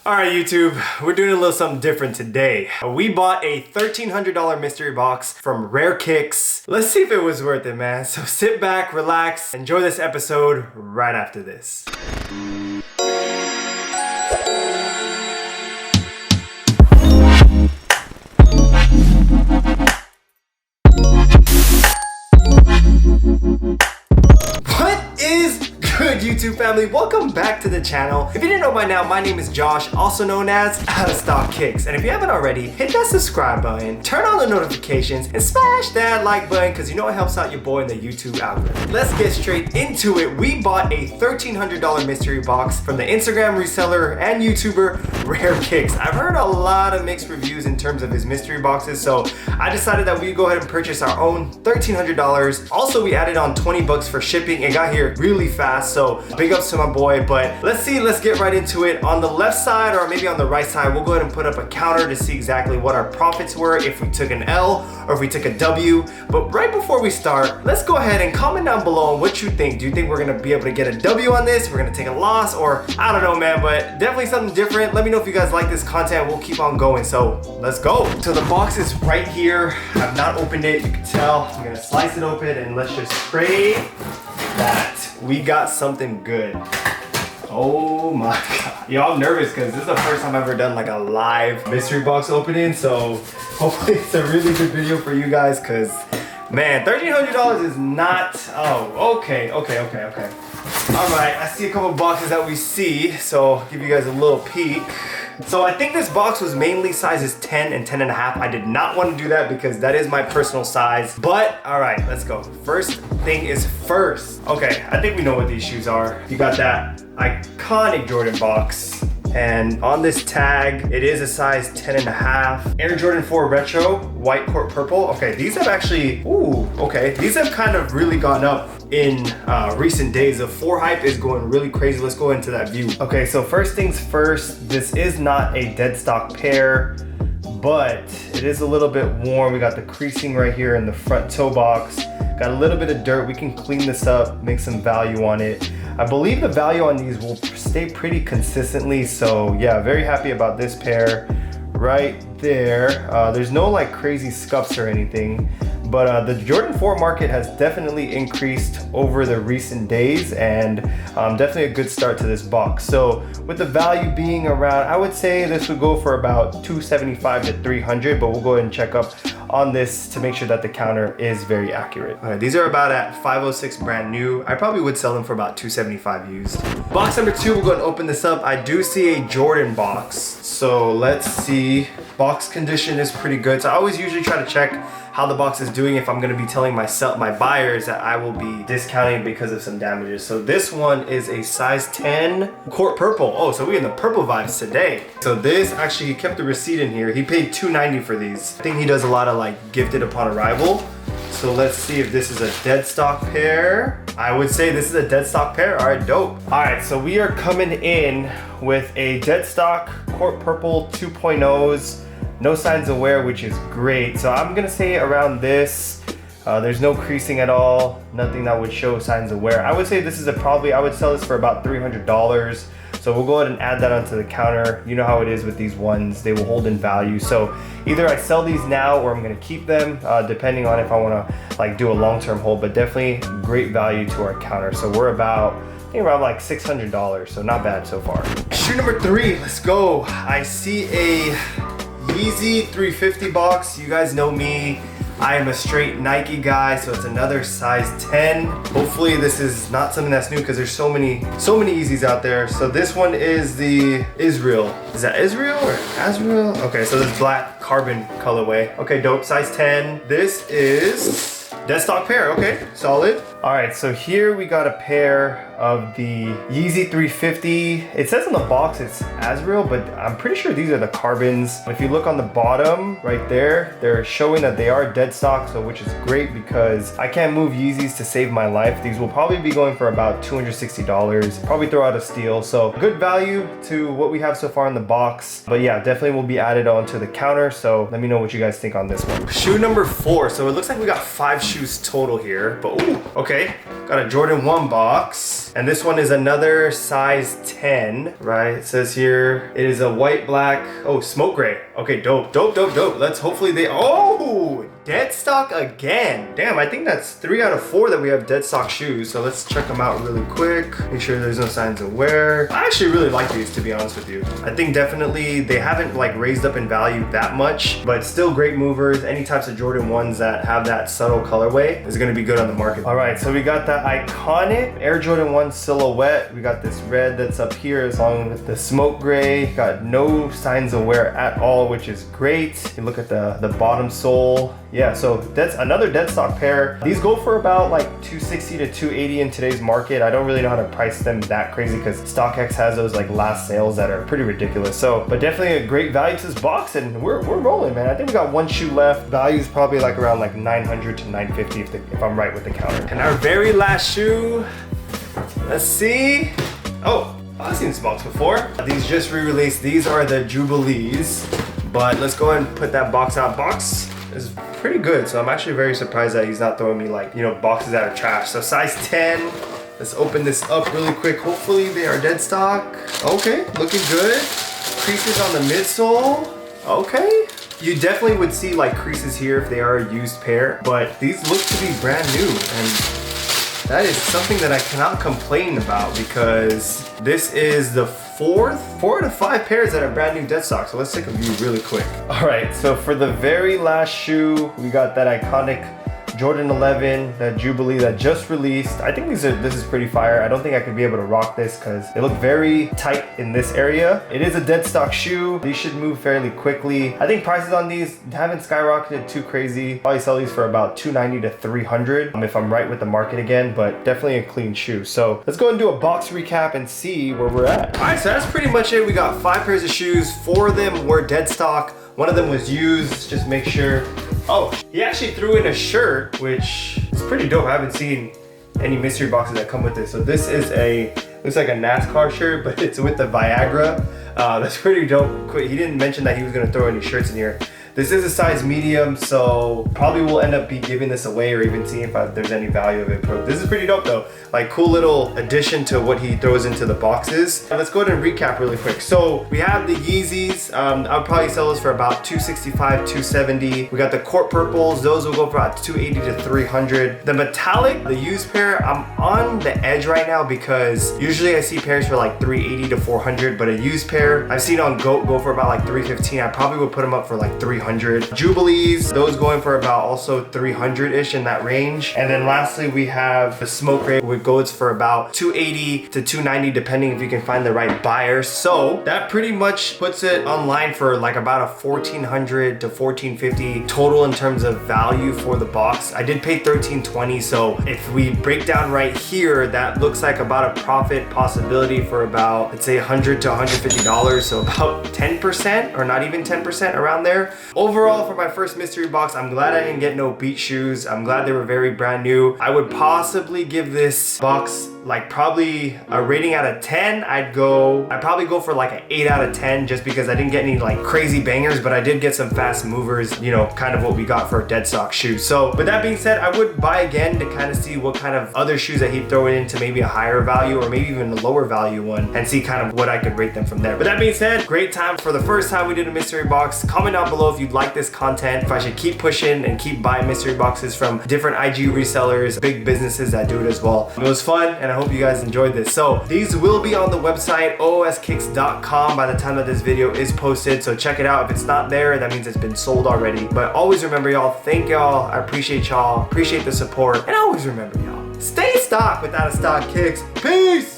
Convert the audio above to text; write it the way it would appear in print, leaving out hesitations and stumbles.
Alright YouTube, we're doing a little something different today. We bought a $1,300 mystery box from RareKiqs. Let's see if it was worth it, man. So sit back, relax, enjoy this episode right after this. Good YouTube family, welcome back to the channel. If you didn't know by now, my name is Josh, also known as OOSKicks. And if you haven't already, hit that subscribe button, turn on the notifications, and smash that like button because you know it helps out your boy in the YouTube algorithm. Let's get straight into it. We bought a $1,300 mystery box from the Instagram reseller and YouTuber RareKiqs. I've heard a lot of mixed reviews in terms of his mystery boxes, so I decided that we'd go ahead and purchase our own $1,300. Also, we added on 20 bucks for shipping. It got here really fast. So big ups to my boy, but let's get right into it. On the left side or maybe on the right side, we'll go ahead and put up a counter to see exactly what our profits were, if we took an L or if we took a W. But right before we start, let's go ahead and comment down below on what you think. Do you think we're gonna be able to get a W on this? We're gonna take a loss, or I don't know, man, but definitely something different. Let me know if you guys like this content. We'll keep on going, so let's go. So the box is right here. I've not opened it, you can tell. I'm gonna slice it open and let's just pray that we got something good. Oh my god. Yo, I'm nervous because this is the first time I've ever done like a live mystery box opening, so hopefully it's a really good video for you guys because, man, $1,300 is not... Oh, okay. All right, I see a couple boxes that we see, so I'll give you guys a little peek. So I think this box was mainly sizes 10 and 10 and a half. I did not want to do that because that is my personal size. But all right, let's go. First thing is first. Okay, I think we know what these shoes are. You got that iconic Jordan box. And on this tag, it is a size 10 and a half. Air Jordan 4 Retro, white court purple. Okay, these have actually, these have kind of really gone up in recent days. The 4 hype is going really crazy. Let's go into that view. Okay, so first things first, this is not a dead stock pair, but it is a little bit worn. We got the creasing right here in the front toe box. Got a little bit of dirt. We can clean this up, make some value on it. I believe the value on these will stay pretty consistently. So yeah, very happy about this pair right there. There's no like crazy scuffs or anything, but the Jordan 4 market has definitely increased over the recent days, and definitely a good start to this box. So with the value being around, I would say this would go for about $275 to $300, but we'll go ahead and check up on this to make sure that the counter is very accurate. All right, these are about at $506 brand new. I probably would sell them for about $275 used. Box number 2, we'll go and open this up. I do see a Jordan box, so let's see. Box condition is pretty good. So I always usually try to check how the box is doing if I'm gonna be telling my buyers that I will be discounting because of some damages. So this one is a size 10 court purple. Oh, so we in the purple vibes today. So this, actually, he kept the receipt in here. He paid $290 for these. I think he does a lot of like gifted upon arrival. So let's see if this is a dead stock pair. I would say this is a dead stock pair. All right, dope. All right, so we are coming in with a dead stock court purple 2.0s. No signs of wear, which is great. So I'm gonna say around this, there's no creasing at all, nothing that would show signs of wear. I would say this is I would sell this for about $300. So we'll go ahead and add that onto the counter. You know how it is with these ones, they will hold in value. So either I sell these now or I'm gonna keep them, depending on if I wanna like do a long-term hold, but definitely great value to our counter. So we're about, I think around like $600, so not bad so far. Shoe number 3, let's go. I see a Yeezy 350 box. You guys know me, I am a straight Nike guy, so it's another size 10. Hopefully this is not something that's new because there's so many Yeezys out there. So this one is the Israel. Is that Israel or Azrael? Okay, so this black carbon colorway. Okay, dope, size 10. This is dead stock pair, okay, solid. All right, so here we got a pair of the Yeezy 350. It says on the box it's Azrael, but I'm pretty sure these are the carbons. If you look on the bottom right there, they're showing that they are dead stock, so which is great because I can't move Yeezys to save my life. These will probably be going for about $260. Probably throw out a steal. So good value to what we have so far in the box. But yeah, definitely will be added onto the counter. So let me know what you guys think on this one. Shoe number 4. So it looks like we got 5 shoes total here. But ooh, okay. Okay, got a Jordan 1 box. And this one is another size 10, right? It says here, it is a white, black, oh, smoke gray. Okay, dope. Let's hopefully oh, dead stock again. Damn, I think that's 3 out of 4 that we have dead stock shoes. So let's check them out really quick. Make sure there's no signs of wear. I actually really like these, to be honest with you. I think definitely they haven't like raised up in value that much, but still great movers. Any types of Jordan 1s that have that subtle colorway is gonna be good on the market. All right, so we got the iconic Air Jordan 1 silhouette. We got this red that's up here along with the smoke gray. Got no signs of wear at all, which is great. You look at the bottom sole. Yeah, so that's another dead stock pair. These go for about like $260 to $280 in today's market. I don't really know how to price them that crazy because StockX has those like last sales that are pretty ridiculous. So, but definitely a great value to this box, and we're rolling, man. I think we got 1 shoe left. Value is probably like around like $900 to $950 if I'm right with the counter. And our very last shoe, let's see. Oh, I've seen this box before. These just re-released. These are the Jubilees, but let's go ahead and put that box out. Box is pretty good, so I'm actually very surprised that he's not throwing me like, you know, boxes that are trash. So size 10, let's open this up really quick. Hopefully they are dead stock. Okay, looking good. Creases on the midsole. Okay. You definitely would see like creases here if they are a used pair, but these look to be brand new, and that is something that I cannot complain about because this is the 4 out of 5 pairs that are brand new dead stock. So let's take a view really quick. All right, so for the very last shoe, we got that iconic Jordan 11, that Jubilee that just released. I think this is pretty fire. I don't think I could be able to rock this because they look very tight in this area. It is a dead stock shoe. These should move fairly quickly. I think prices on these haven't skyrocketed too crazy. Probably sell these for about $290 to $300 if I'm right with the market again, but definitely a clean shoe. So let's go and do a box recap and see where we're at. All right, so that's pretty much it. We got 5 pairs of shoes. 4 of them were dead stock. 1 of them was used. Just make sure. Oh, he actually threw in a shirt, which is pretty dope. I haven't seen any mystery boxes that come with this. So this is looks like a NASCAR shirt, but it's with the Viagra. That's pretty dope. He didn't mention that he was gonna throw any shirts in here. This is a size medium, so probably we'll end up giving this away or even seeing if there's any value of it. But this is pretty dope though. Like cool little addition to what he throws into the boxes. Let's go ahead and recap really quick. So we have the Yeezys. I'll probably sell those for about $265, $270. We got the Court Purples. Those will go for about $280 to $300. The metallic, the used pair, I'm on the edge right now because usually I see pairs for like $380 to $400, but a used pair I've seen on GOAT go for about like $315. I probably would put them up for like $300. Jubilees, those going for about also 300-ish in that range. And then lastly, we have the smoke gray, which goes for about $280 to $290, depending if you can find the right buyer. So that pretty much puts it online for like about a $1,400 to $1,450 total in terms of value for the box. I did pay $1,320, so if we break down right here, that looks like about a profit possibility for about, let's say $100 to $150, so about 10% or not even 10% around there. Overall, for my first mystery box, I'm glad I didn't get no beat shoes. I'm glad they were very brand new. I would possibly give this box like probably a rating out of 10. I'd probably go for like an 8 out of 10 just because I didn't get any like crazy bangers, but I did get some fast movers, you know, kind of what we got for a dead stock shoe. So with that being said, I would buy again to kind of see what kind of other shoes that he'd throw into maybe a higher value or maybe even a lower value one and see kind of what I could rate them from there. But that being said, great time for the first time we did a mystery box. Comment down below if you'd like this content, if I should keep pushing and keep buying mystery boxes from different IG resellers, big businesses that do it as well. It was fun and I hope you guys enjoyed this. So these will be on the website OOSKicks.com by the time that this video is posted, so check it out. If it's not there, that means it's been sold already. But always remember, y'all, thank y'all, I appreciate y'all, appreciate the support, and always remember, y'all, stay stocked with out of stock kicks. Peace.